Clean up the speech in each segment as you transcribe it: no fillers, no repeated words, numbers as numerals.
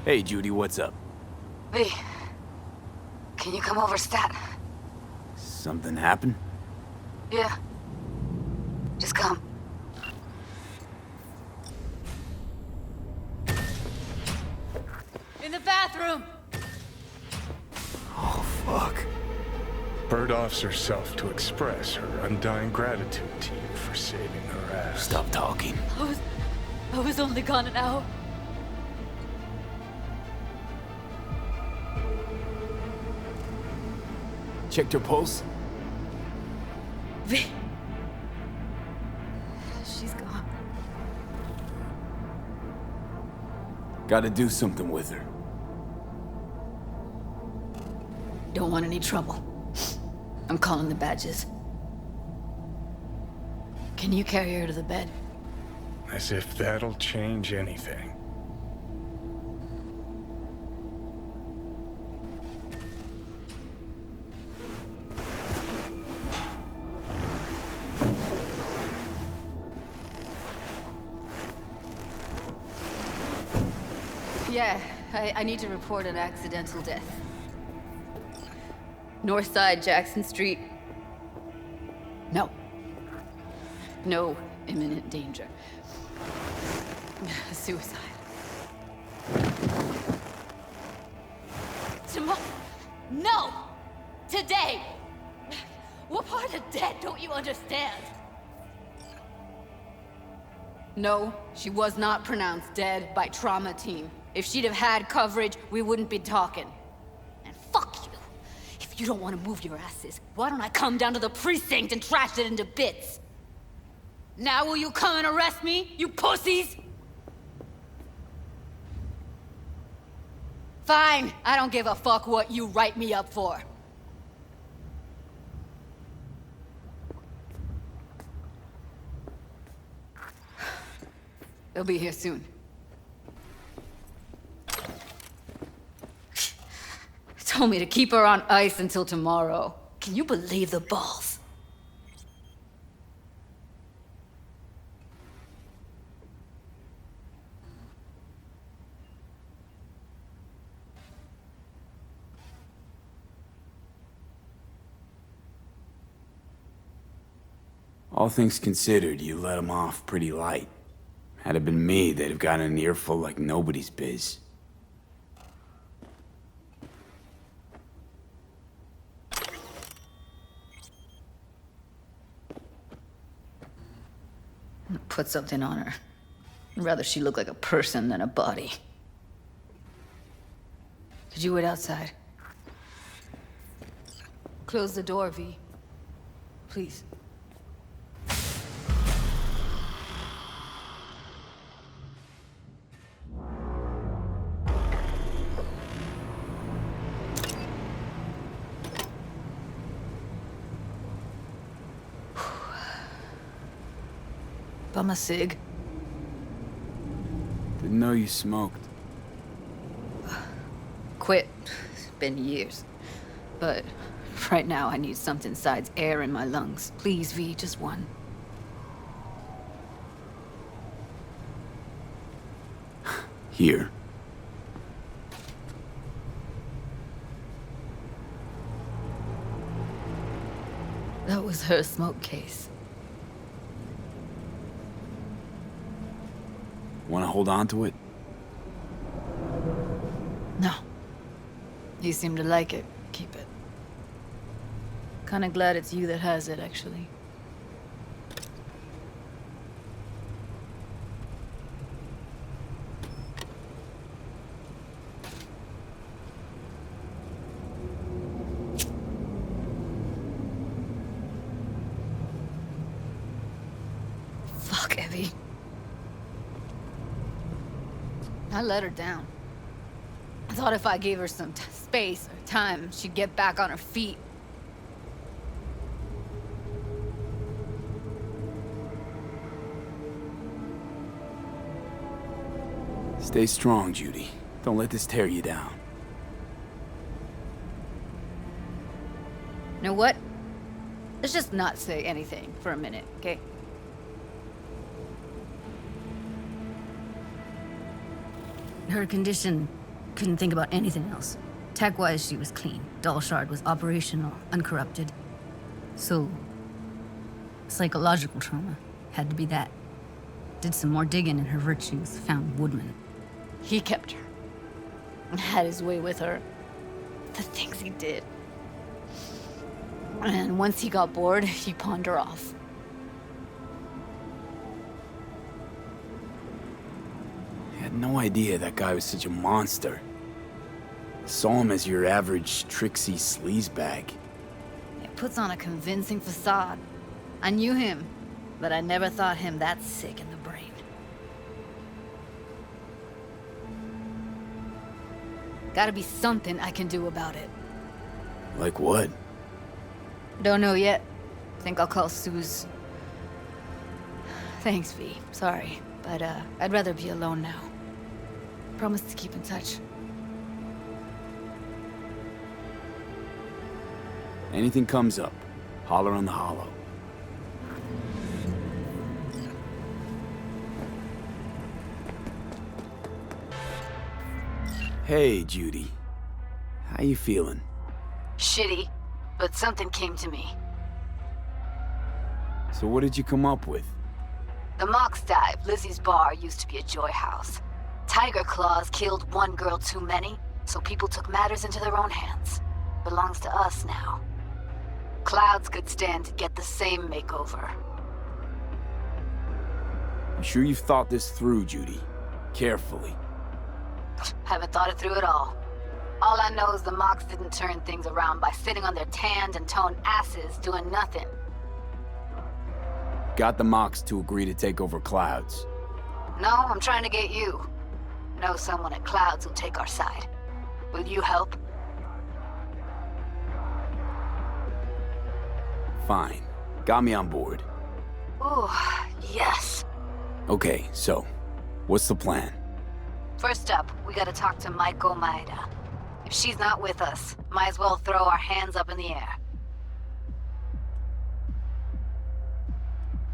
Hey, Judy, what's up? V, can you come over, stat? Something happened? Yeah. Just come. In the bathroom! Oh, fuck. Bird offs herself to express her undying gratitude to you for saving her ass. Stop talking. I was only gone an hour. Checked her pulse? V. She's gone. Gotta do something with her. Don't want any trouble. I'm calling the badges. Can you carry her to the bed? As if that'll change anything. Yeah, I need to report an accidental death. North side, Jackson Street. No. No imminent danger. Suicide. Tomorrow. No! Today! What part of dead don't you understand? No, she was not pronounced dead by trauma team. If she'd have had coverage, we wouldn't be talking. And fuck you. If you don't want to move your asses, why don't I come down to the precinct and trash it into bits? Now will you come and arrest me, you pussies? Fine, I don't give a fuck what you write me up for. They'll be here soon. Told me to keep her on ice until tomorrow. Can you believe the balls? All things considered, you let him off pretty light. Had it been me, they'd have gotten an earful like nobody's biz. Put something on her. I'd rather she look like a person than a body. Could you wait outside? Close the door, V. Please. Bum a cig. Didn't know you smoked. Quit. It's been years. But right now I need something besides air in my lungs. Please, V, just one. Here. That was her smoke case. Want to hold on to it? No. You seem to like it. Keep it. Kinda glad it's you that has it, actually. Fuck, Evie. I let her down. I thought if I gave her some space or time, she'd get back on her feet. Stay strong, Judy. Don't let this tear you down. You know what? Let's just not say anything for a minute, okay? Her condition Couldn't think about anything else. Tech-wise, she was clean. Doll Shard was operational, uncorrupted. So, psychological trauma had to be that. Did some more digging in her virtues, found Woodman. He kept her. And had his way with her. The things he did. And once he got bored, he pawned her off. I had no idea that guy was such a monster. Saw him as your average tricksy sleazebag. He puts on a convincing facade. I knew him, but I never thought him that sick in the brain. Gotta be something I can do about it. Like what? Don't know yet. Think I'll call Suze. Thanks, V. Sorry, but I'd rather be alone now. Promise to keep in touch. Anything comes up, holler on the hollow. Hey, Judy. How you feeling? Shitty, but something came to me. So what did you come up with? The Mox Dive, Lizzie's bar, used to be a joy house. Tiger Claws killed one girl too many, so people took matters into their own hands. Belongs to us now. Clouds could stand to get the same makeover. You sure you've thought this through, Judy? Carefully. Haven't thought it through at all. All I know is the Mox didn't turn things around by sitting on their tanned and toned asses doing nothing. Got the Mox to agree to take over Clouds. No, I'm trying to get you. Know someone at Clouds who'll take our side. Will you help? Fine. Got me on board. Ooh, yes. Okay, so, what's the plan? First up, we gotta talk to Maiko Maeda. If she's not with us, might as well throw our hands up in the air.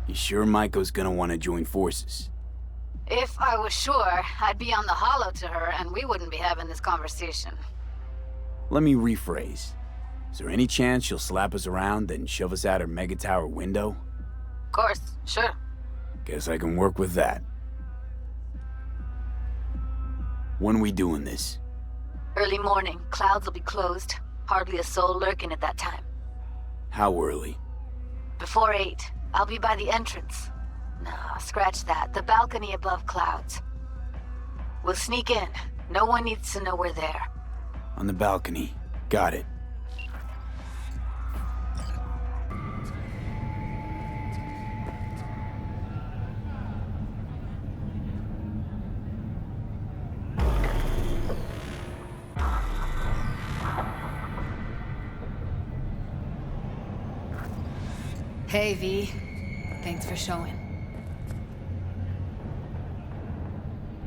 You sure Maiko's gonna want to join forces? If I was sure, I'd be on the hollow to her and we wouldn't be having this conversation. Let me rephrase. Is there any chance she'll slap us around, then shove us out her mega tower window? Of course, sure. Guess I can work with that. When we doing this? Early morning, Clouds will be closed. Hardly a soul lurking at that time. How early? Before 8, I'll be by the entrance. Nah, scratch that. The balcony above Clouds. We'll sneak in. No one needs to know we're there. On the balcony. Got it. Hey, V. Thanks for showing.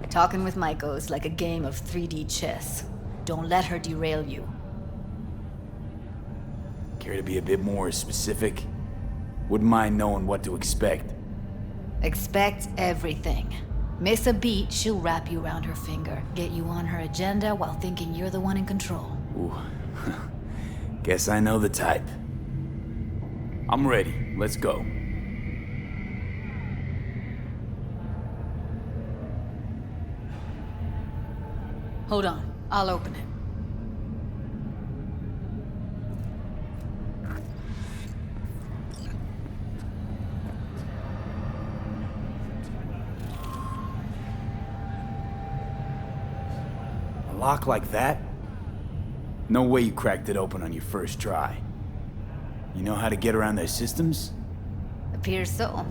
Talking with Maiko's like a game of 3D chess. Don't let her derail you. Care to be a bit more specific? Wouldn't mind knowing what to expect. Expect everything. Miss a beat, she'll wrap you around her finger, get you on her agenda while thinking you're the one in control. Ooh. Guess I know the type. I'm ready. Let's go. Hold on. I'll open it. A lock like that? No way you cracked it open on your first try. You know how to get around their systems? Appears so.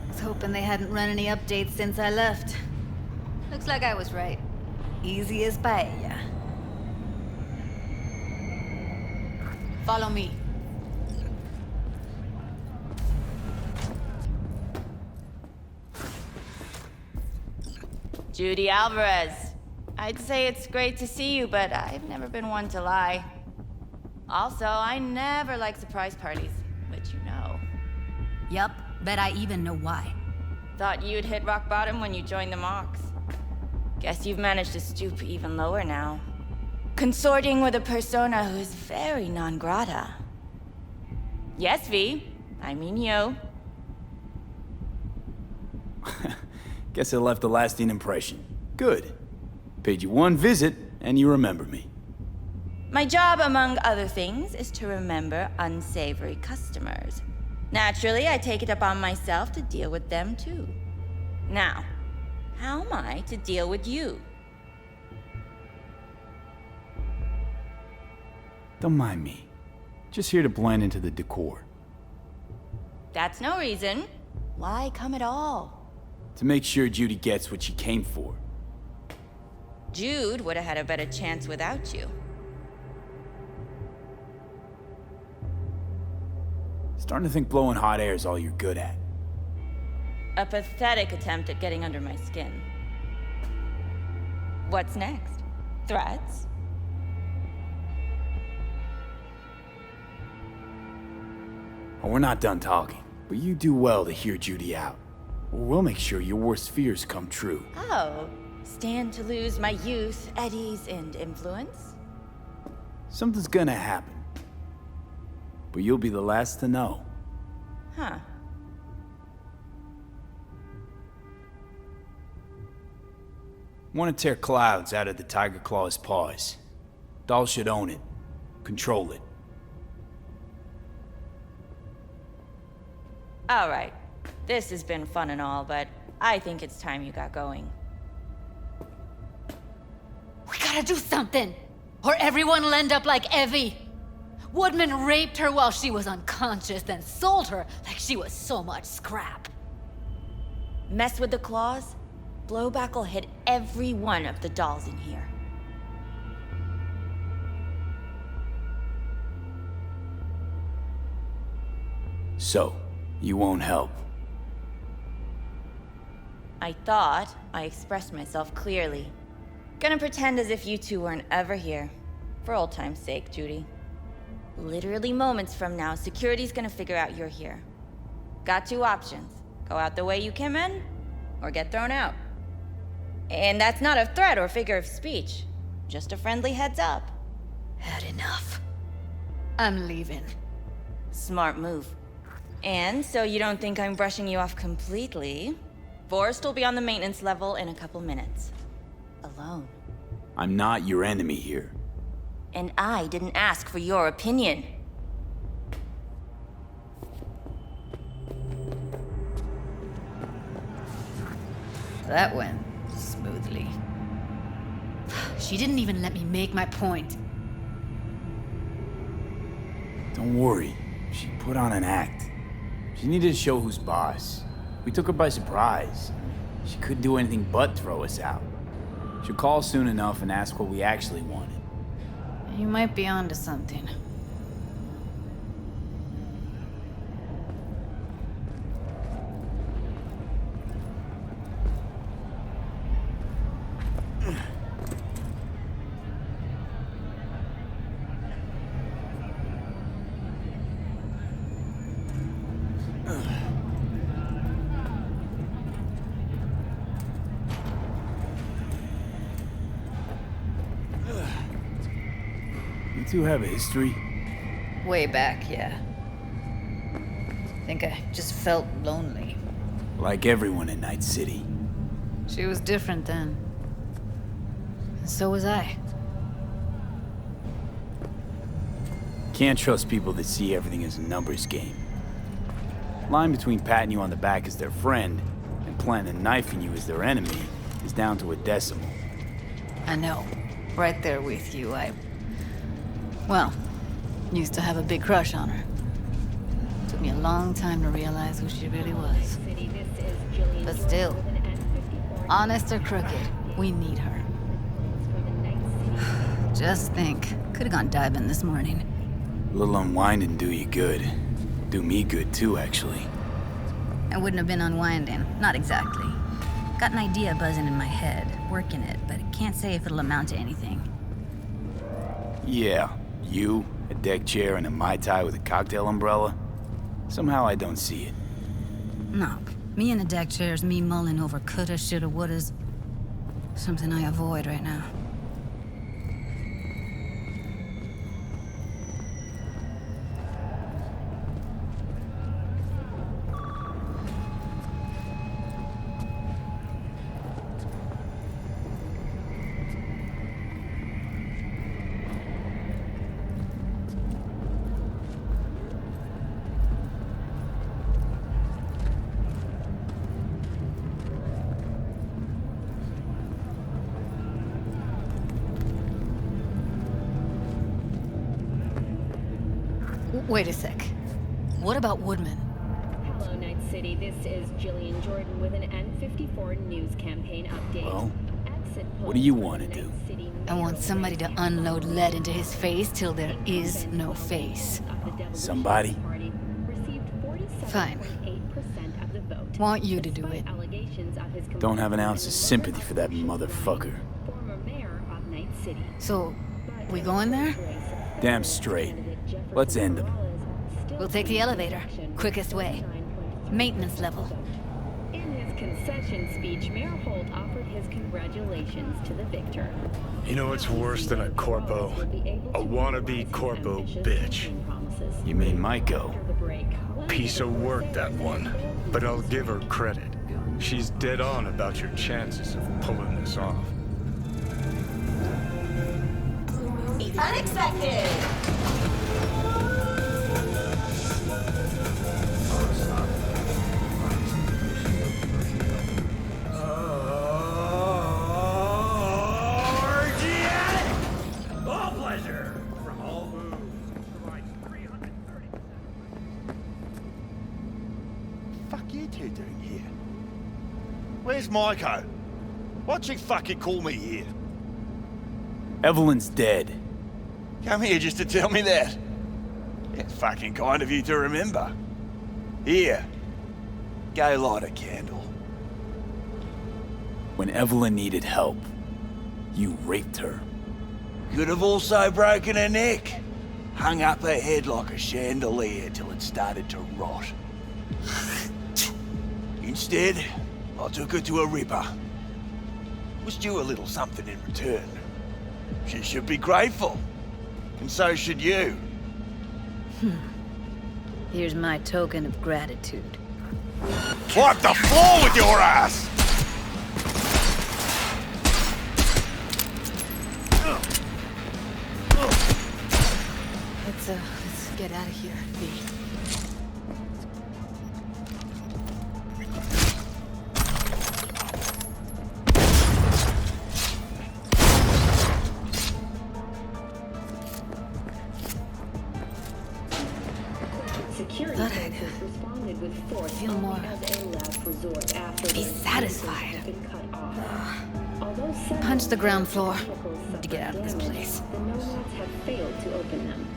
Was hoping they hadn't run any updates since I left. Looks like I was right. Easy as paella. Follow me. Judy Alvarez. I'd say it's great to see you, but I've never been one to lie. Also, I never like surprise parties, but you know. Yup, bet I even know why. Thought you'd hit rock bottom when you joined the Mox. Guess you've managed to stoop even lower now. Consorting with a persona who is very non grata. Yes, V. I mean you. Guess I left a lasting impression. Good. Paid you one visit, and you remember me. My job, among other things, is to remember unsavory customers. Naturally, I take it upon myself to deal with them too. Now, how am I to deal with you? Don't mind me. Just here to blend into the decor. That's no reason. Why come at all? To make sure Judy gets what she came for. Jude would have had a better chance without you. Starting to think blowing hot air is all you're good at. A pathetic attempt at getting under my skin. What's next? Threats? Oh, we're not done talking, but you do well to hear Judy out. Or we'll make sure your worst fears come true. Oh, stand to lose my youth, eddies, and influence? Something's gonna happen. But you'll be the last to know. Huh. Want to tear clouds out of the Tiger Claw's paws. Doll should own it. Control it. All right. This has been fun and all, but I think it's time you got going. We gotta do something, or everyone will end up like Evie. Woodman raped her while she was unconscious, then sold her like she was so much scrap. Mess with the claws? Blowback will hit every one of the dolls in here. So, you won't help. I thought I expressed myself clearly. Gonna pretend as if you two weren't ever here. For old time's sake, Judy. Literally moments from now, security's gonna figure out you're here. Got two options. Go out the way you came in, or get thrown out. And that's not a threat or figure of speech. Just a friendly heads up. Had enough. I'm leaving. Smart move. And so you don't think I'm brushing you off completely, Forrest will be on the maintenance level in a couple minutes. Alone. I'm not your enemy here. And I didn't ask for your opinion. That went smoothly. She didn't even let me make my point. Don't worry. She put on an act. She needed to show who's boss. We took her by surprise. She couldn't do anything but throw us out. She'll call soon enough and ask what we actually wanted. You might be onto something. You two have a history? Way back, yeah. Think I just felt lonely. Like everyone in Night City. She was different then. And so was I. Can't trust people that see everything as a numbers game. Line between patting you on the back as their friend and planning knifing you as their enemy is down to a decimal. I know. Right there with you. Well, used to have a big crush on her. Took me a long time to realize who she really was. But still, honest or crooked, we need her. Just think, could have gone diving this morning. A little unwinding do you good. Do me good too, actually. I wouldn't have been unwinding, not exactly. Got an idea buzzing in my head, working it, but I can't say if it'll amount to anything. Yeah, you, a deck chair, and a Mai Tai with a cocktail umbrella? Somehow I don't see it. No, me in the deck chair's me mulling over coulda, shoulda, wouldas. Something I avoid right now. Wait a sec. What about Woodman? Hello, Night City. This is Jillian Jordan with an N54 news campaign update. Well, what do you want to do? I want somebody to unload lead into his face till there is no face. Somebody? Fine. Want you to do it. Don't have an ounce of sympathy for that motherfucker. So, we going there? Damn straight. Let's end him. We'll take the elevator. Quickest way. Maintenance level. In his concession speech, Mayor Holt offered his congratulations to the victor. You know what's worse than a corpo? A wannabe corpo bitch. You mean Maiko? Piece of work, that one. But I'll give her credit. She's dead on about your chances of pulling this off. Unexpected! Where's Maiko? Why'd she fucking call me here? Evelyn's dead. Come here just to tell me that? It's fucking kind of you to remember. Here. Go light a candle. When Evelyn needed help, you raped her. Could have also broken her neck. Hung up her head like a chandelier till it started to rot. Instead, I took her to a ripper. Was due a little something in return. She should be grateful. And so should you. Here's my token of gratitude. Wipe the floor with your ass! Let's get out of here, V. Security forces responded with force Feel more as a last resort after be the satisfied. had been cut off. Although several Punch the ground floor. vehicles Need to get out of this suffered place. damage, the nomads have failed to open them.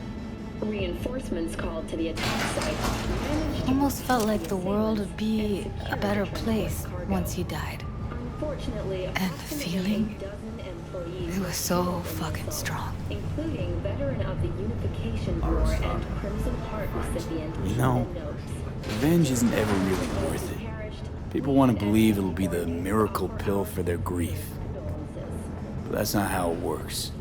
Reinforcements called to the attack site managed to Almost felt like the world would be and a secure better transport place cargo. once he died. Unfortunately, And the approximately feeling? a dozen employees It was so were killed in the fucking assault, strong. including veteran of the Unification War and Crimson Heart recipient You know, Kevin Noakes. revenge isn't ever really worth it. People want to believe it'll be the miracle pill for their grief. But that's not how it works.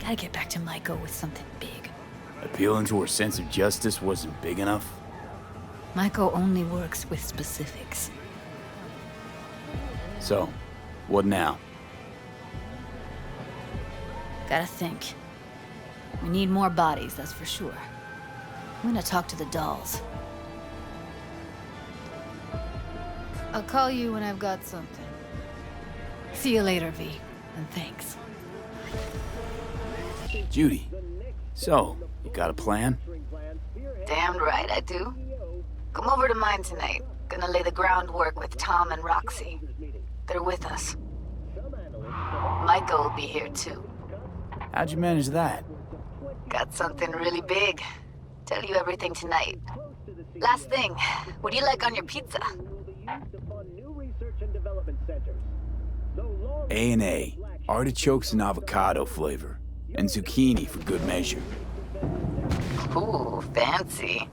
Gotta get back to Maiko with something big. Appealing to her sense of justice wasn't big enough? Maiko only works with specifics. So, what now? Gotta think. We need more bodies, that's for sure. I'm gonna talk to the dolls. I'll call you when I've got something. See you later, V. And thanks. Judy, so, you got a plan? Damn right I do. Come over to mine tonight. Gonna lay the groundwork with Tom and Roxy. They're with us. Maiko will be here too. How'd you manage that? Got something really big. Tell you everything tonight. Last thing, what do you like on your pizza? A&A. Artichokes and avocado flavor, and zucchini for good measure. Ooh, fancy.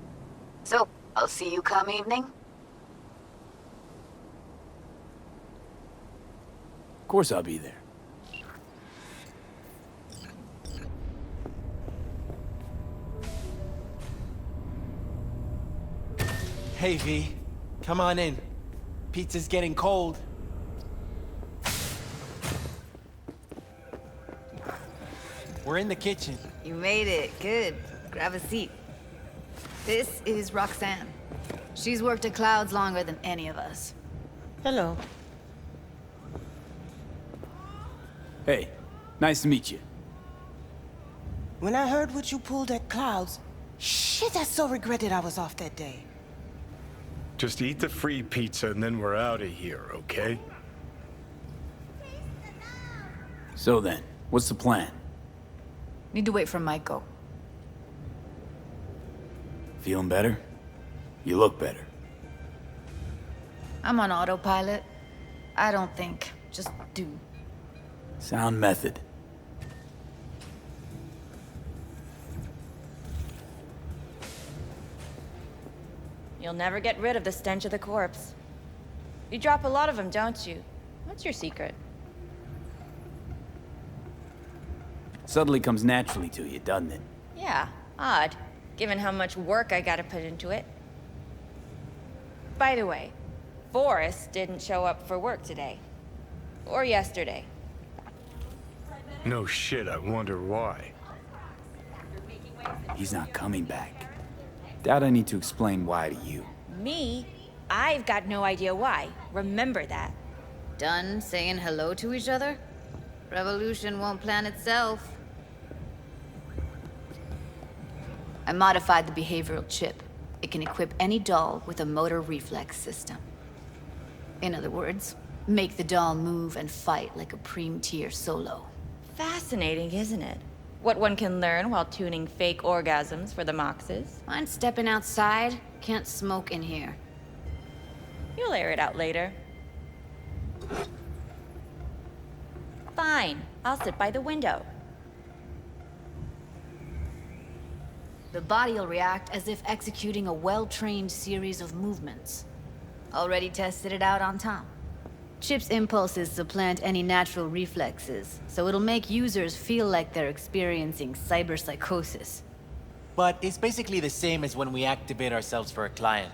So, I'll see you come evening? Of course I'll be there. Hey, V. Come on in. Pizza's getting cold. We're in the kitchen. You made it. Good. Grab a seat. This is Roxanne. She's worked at Clouds longer than any of us. Hello. Hey, nice to meet you. When I heard what you pulled at Clouds, shit, I so regretted I was off that day. Just eat the free pizza and then we're out of here, okay? So then, what's the plan? Need to wait for Michael. Feeling better? You look better. I'm on autopilot. I don't think. Just do. Sound method. You'll never get rid of the stench of the corpse. You drop a lot of them, don't you? What's your secret? Suddenly comes naturally to you, doesn't it? Yeah, odd, given how much work I gotta put into it. By the way, Forrest didn't show up for work today. Or yesterday. No shit, I wonder why. He's not coming back. Doubt I need to explain why to you. Me? I've got no idea why. Remember that. Done saying hello to each other? Revolution won't plan itself. I modified the behavioral chip. It can equip any doll with a motor reflex system. In other words, make the doll move and fight like a Prime-tier solo. Fascinating, isn't it? What one can learn while tuning fake orgasms for the Moxes. Mind stepping outside? Can't smoke in here. You'll air it out later. Fine, I'll sit by the window. The body will react as if executing a well-trained series of movements. Already tested it out on Tom. Chip's impulses supplant any natural reflexes, so it'll make users feel like they're experiencing cyberpsychosis. But it's basically the same as when we activate ourselves for a client.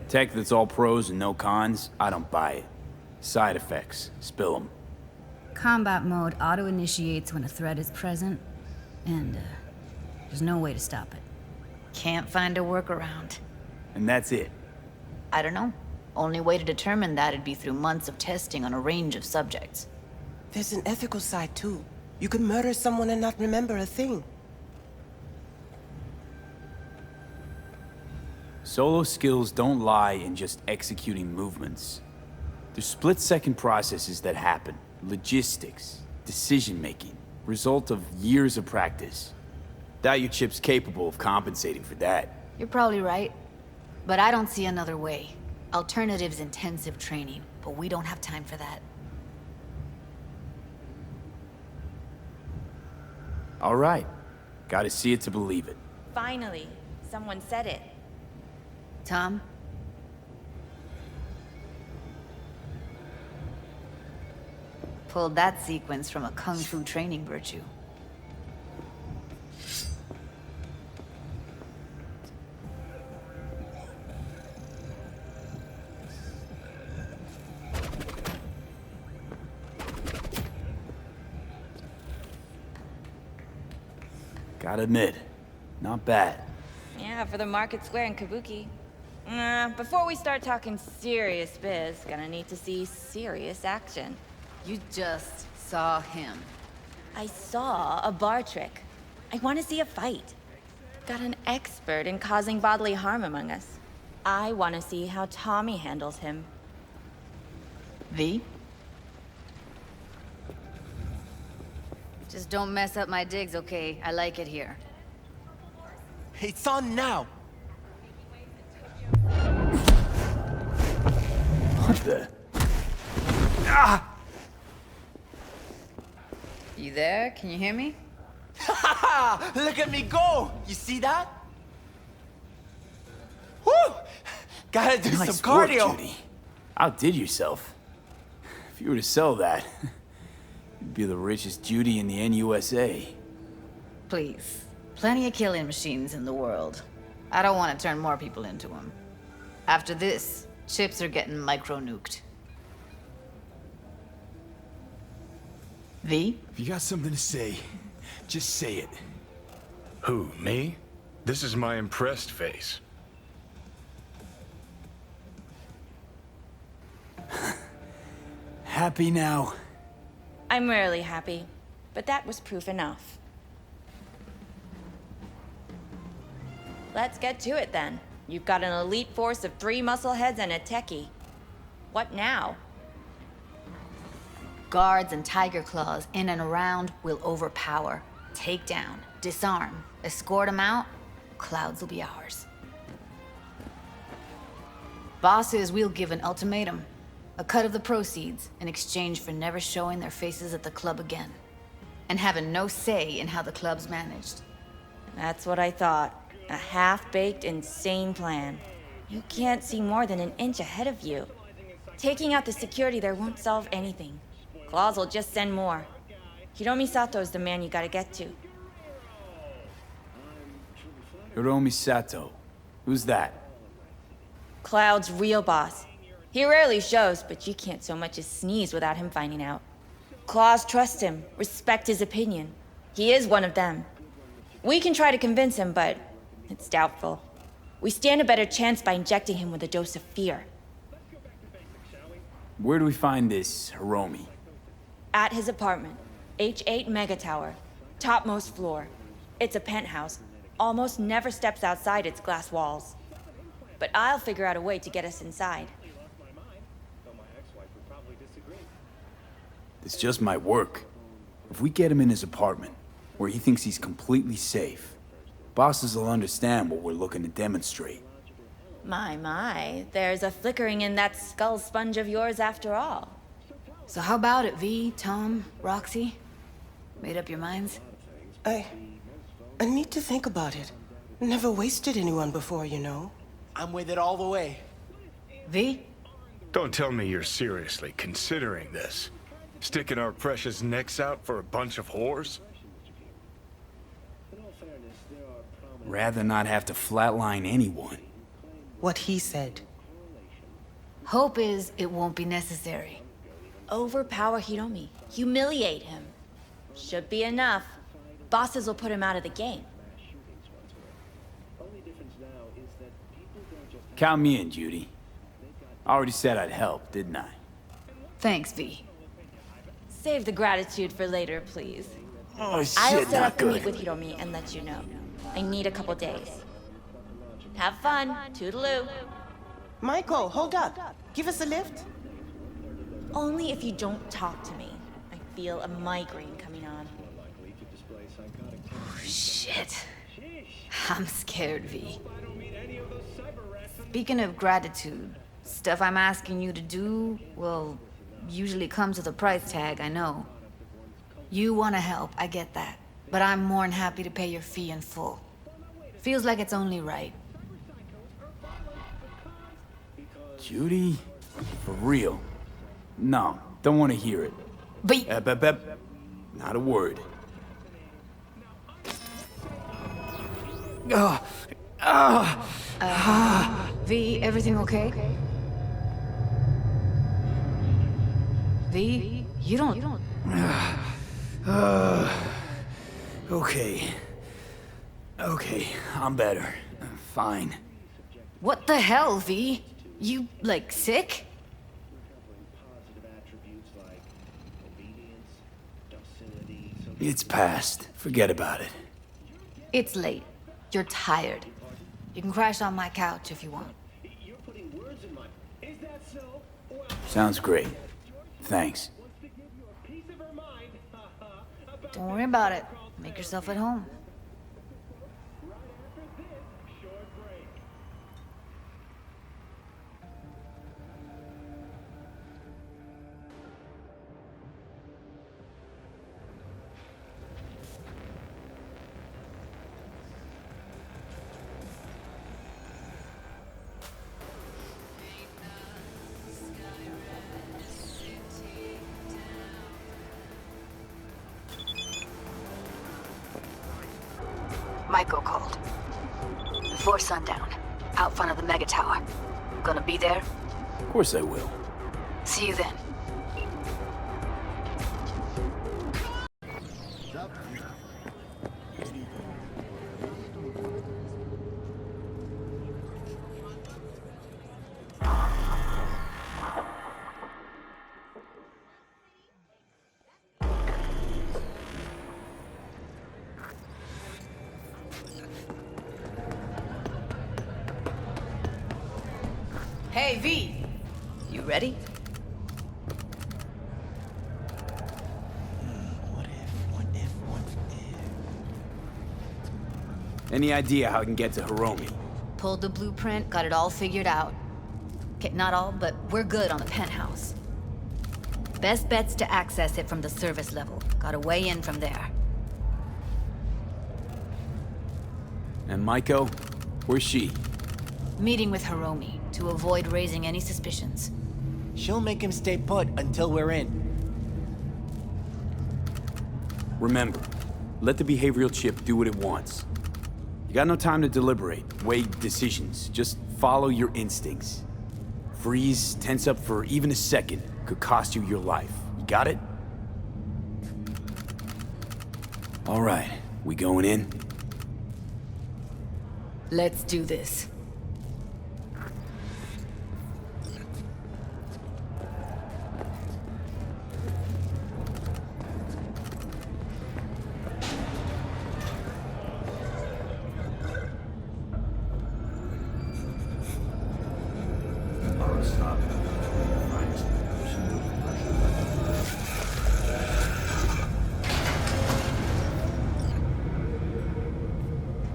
Tech that's all pros and no cons, I don't buy it. Side effects, spill them. Combat mode auto-initiates when a threat is present, and there's no way to stop it. Can't find a workaround. And that's it. I don't know. Only way to determine that'd be through months of testing on a range of subjects. There's an ethical side, too. You could murder someone and not remember a thing. Solo skills don't lie in just executing movements. There's split-second processes that happen. Logistics, decision-making, result of years of practice. Doubt your chip's capable of compensating for that. You're probably right. But I don't see another way. Alternative's intensive training, but we don't have time for that. All right. Gotta see it to believe it. Finally, someone said it. Tom? Pulled that sequence from a kung fu training virtue. Gotta admit, not bad. Yeah, for the Market Square in Kabuki. Before we start talking serious biz, gonna need to see serious action. You just saw him. I saw a bar trick. I want to see a fight. Got an expert in causing bodily harm among us. I want to see how Tommy handles him. V? Just don't mess up my digs, okay? I like it here. It's on now! What the? You there? Can you hear me? Look at me go! You see that? Woo! Gotta do Nice some cardio. work, Judy. Outdid yourself. If you were to sell that, you'd be the richest Judy in the NUSA. Please. Plenty of killing machines in the world. I don't want to turn more people into them. After this, chips are getting micro-nuked. V? If you got something to say, just say it. Who, me? This is my impressed face. Happy now? I'm rarely happy, but that was proof enough. Let's get to it then. You've got an elite force of 3 muscleheads and a techie. What now? Guards and tiger claws in and around will overpower, take down, disarm, escort them out. Clouds will be ours. Bosses, we'll give an ultimatum. A cut of the proceeds in exchange for never showing their faces at the club again. And having no say in how the club's managed. That's what I thought. A half-baked, insane plan. You can't see more than an inch ahead of you. Taking out the security there won't solve anything. Claws will just send more. Hiromi Sato's the man you gotta get to. Hiromi Sato. Who's that? Cloud's real boss. He rarely shows, but you can't so much as sneeze without him finding out. Claws trust him, respect his opinion. He is one of them. We can try to convince him, but it's doubtful. We stand a better chance by injecting him with a dose of fear. Where do we find this Hiromi? At his apartment, H8 Mega Tower, topmost floor. It's a penthouse. Almost never steps outside its glass walls. But I'll figure out a way to get us inside. This just might work. If we get him in his apartment, where he thinks he's completely safe, bosses will understand what we're looking to demonstrate. My, there's a flickering in that skull sponge of yours after all. So how about it, V, Tom, Roxy? Made up your minds? I need to think about it. Never wasted anyone before, you know. I'm with it all the way. V? Don't tell me you're seriously considering this. Sticking our precious necks out for a bunch of whores? Rather not have to flatline anyone. What he said. Hope is it won't be necessary. Overpower Hiromi. Humiliate him. Should be enough. Bosses will put him out of the game. Count me in, Judy. I already said I'd help, didn't I? Thanks, V. Save the gratitude for later, please. Oh, shit, I'll set up not to meet good. with Hiromi and let you know. I need a couple days. Have fun. Toodaloo. Michael, hold up. Give us a lift. Only if you don't talk to me. I feel a migraine coming on. Shit. I'm scared, V. Speaking of gratitude, stuff I'm asking you to do, well, usually comes with a price tag, I know. You want to help, I get that. But I'm more than happy to pay your fee in full. Feels like it's only right. Judy? For real? No, don't want to hear it. But Not a word. V, everything okay? V, you don't... Okay. Okay, I'm better. Fine. What the hell, V? You, like, sick? It's past. Forget about it. It's late. You're tired. You can crash on my couch if you want. Sounds great. Thanks. Don't worry about it. Make yourself at home. Michael called. Before sundown, out front of the mega tower. Gonna be there? Of course I will. See you then. Hey, V! You ready? What if? Any idea how I can get to Hiromi? Pulled the blueprint, got it all figured out. Okay, not all, but we're good on the penthouse. Best bet's to access it from the service level. Got a way in from there. And Maiko? Where's she? Meeting with Hiromi to avoid raising any suspicions. She'll make him stay put until we're in. Remember, let the behavioral chip do what it wants. You got no time to deliberate, weigh decisions. Just follow your instincts. Freeze, tense up for even a second could cost you your life. You got it? All right, we going in? Let's do this.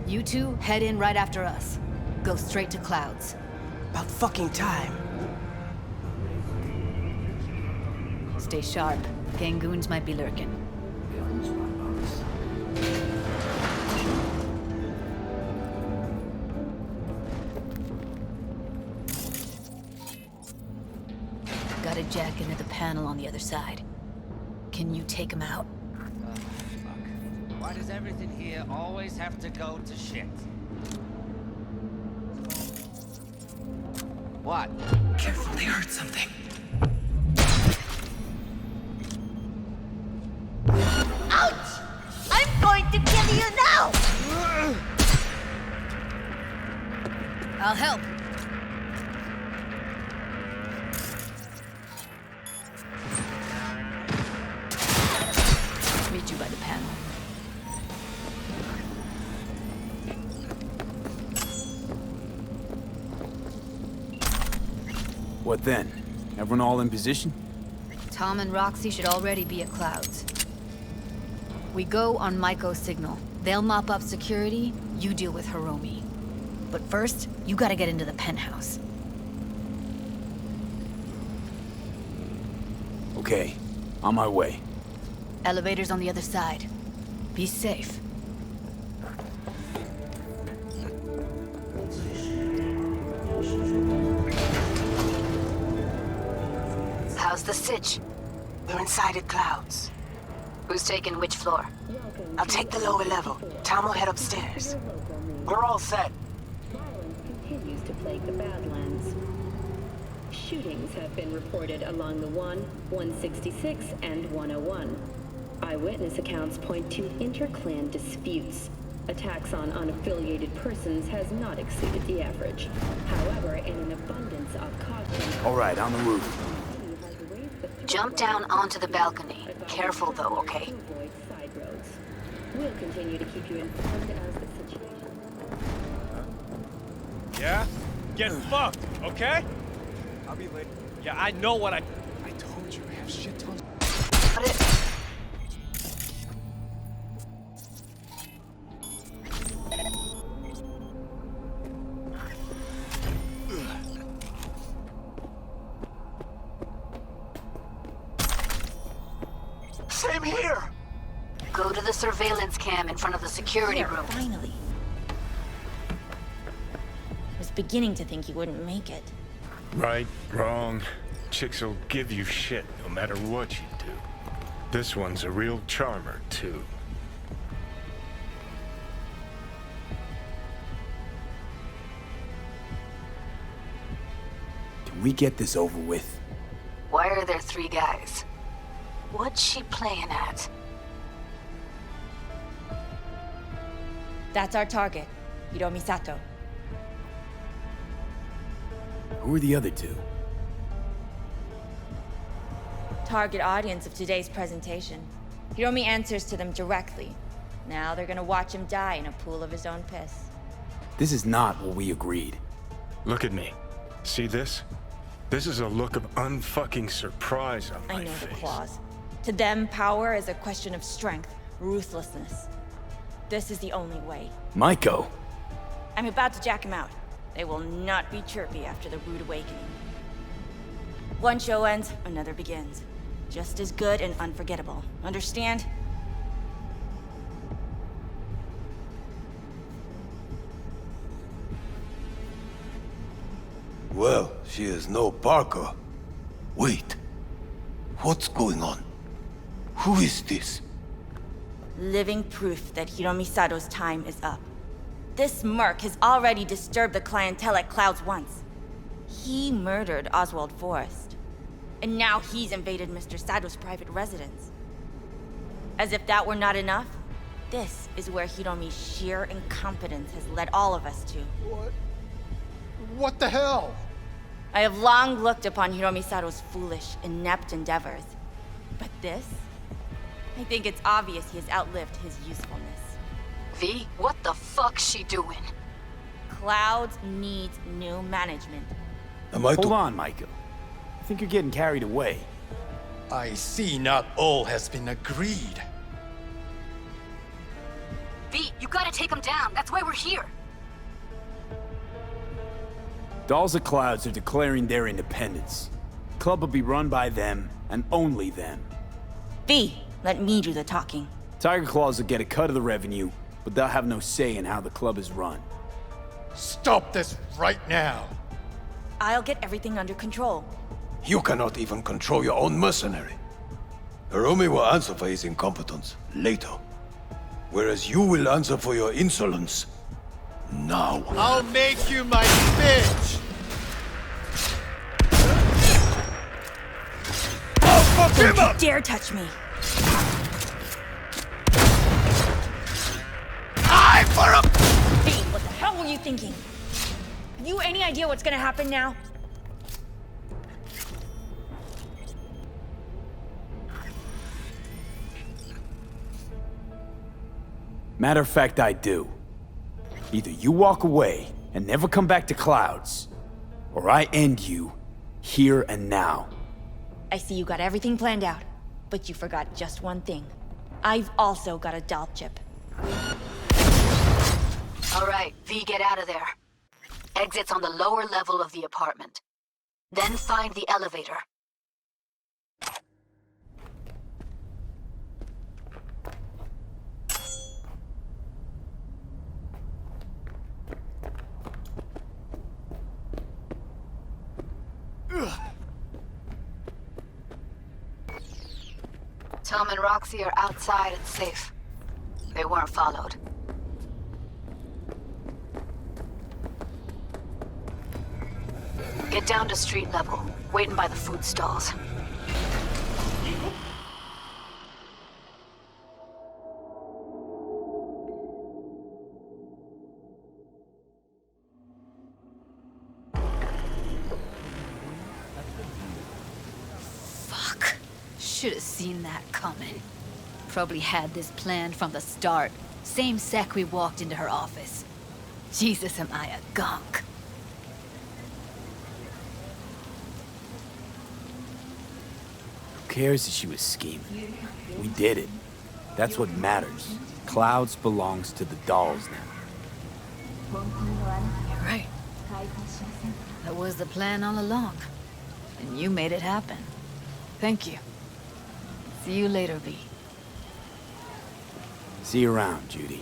You two head in right after us. Go straight to Clouds. About fucking time. Stay sharp. Gangoons might be lurking. Got a jack into the panel on the other side. Can you take him out? Why does everything here always have to go to shit? What? Careful, they heard something. Ouch! I'm going to kill you now! I'll help. Meet you by the panel. What then? Everyone all in position? Tom and Roxy should already be at Clouds. We go on Maiko's signal. They'll mop up security, you deal with Hiromi. But first, you gotta get into the penthouse. Okay, on my way. Elevator's on the other side. Be safe. How's the sitch? We're inside at Clouds. Who's taking which floor? I'll take the lower level. Tom will head upstairs. We're all set. Violence continues to plague the Badlands. Shootings have been reported along the 166, and 101. Eyewitness accounts point to inter-clan disputes. Attacks on unaffiliated persons has not exceeded the average. However, in an abundance of caution... All right, on the roof. Jump down onto the balcony. Careful though, okay? We'll continue to keep you informed as the situation... Yeah? Get fucked, okay? I'll be late. Yeah, I know what I told you, I have shit tons. Got it. Same here! Go to the surveillance cam in front of the security room. Finally. I was beginning to think you wouldn't make it. Right, wrong. Chicks will give you shit no matter what you do. This one's a real charmer, too. Can we get this over with? Why are there 3 guys? What's she playing at? That's our target, Hiromi Sato. Who are the other 2? Target audience of today's presentation. Hiromi answers to them directly. Now they're gonna watch him die in a pool of his own piss. This is not what we agreed. Look at me. See this? This is a look of unfucking surprise on my I know face. the claws. To them, power is a question of strength, ruthlessness. This is the only way. Maiko! I'm about to jack him out. They will not be chirpy after the rude awakening. One show ends, another begins. Just as good and unforgettable. Understand? Well, she is no Parker. Wait. What's going on? Who is this? Living proof that Hiromi Sato's time is up. This merc has already disturbed the clientele at Clouds once. He murdered Oswald Forrest. And now he's invaded Mr. Sato's private residence. As if that were not enough, this is where Hiromi's sheer incompetence has led all of us to. What the hell? I have long looked upon Hiromi Sato's foolish, inept endeavors. But this? I think it's obvious he has outlived his usefulness. V, what the fuck's she doing? Clouds needs new management. Hold on, Maiko. I think you're getting carried away. I see not all has been agreed. V, you gotta take him down. That's why we're here. Dolls of Clouds are declaring their independence. Club will be run by them, and only them. V, let me do the talking. Tiger Claws will get a cut of the revenue, but they'll have no say in how the club is run. Stop this right now. I'll get everything under control. You cannot even control your own mercenary. Hiromi will answer for his incompetence later. Whereas you will answer for your insolence now. I'll make you my bitch! Don't you dare touch me! Eye for a... Hey, what the hell were you thinking? Have you any idea what's gonna happen now? Matter of fact, I do. Either you walk away and never come back to Clouds, or I end you here and now. I see you got everything planned out, but you forgot just one thing. I've also got a doll chip. All right, V, get out of there. Exit's on the lower level of the apartment. Then find the elevator. Tom and Roxy are outside and safe. They weren't followed. Get down to street level, waiting by the food stalls. Should have seen that coming. Probably had this planned from the start. Same sec we walked into her office. Jesus, am I a gunk. Who cares if she was scheming? We did it. That's what matters. Clouds belongs to the dolls now. You're right. That was the plan all along. And you made it happen. Thank you. See you later, V. See you around, Judy.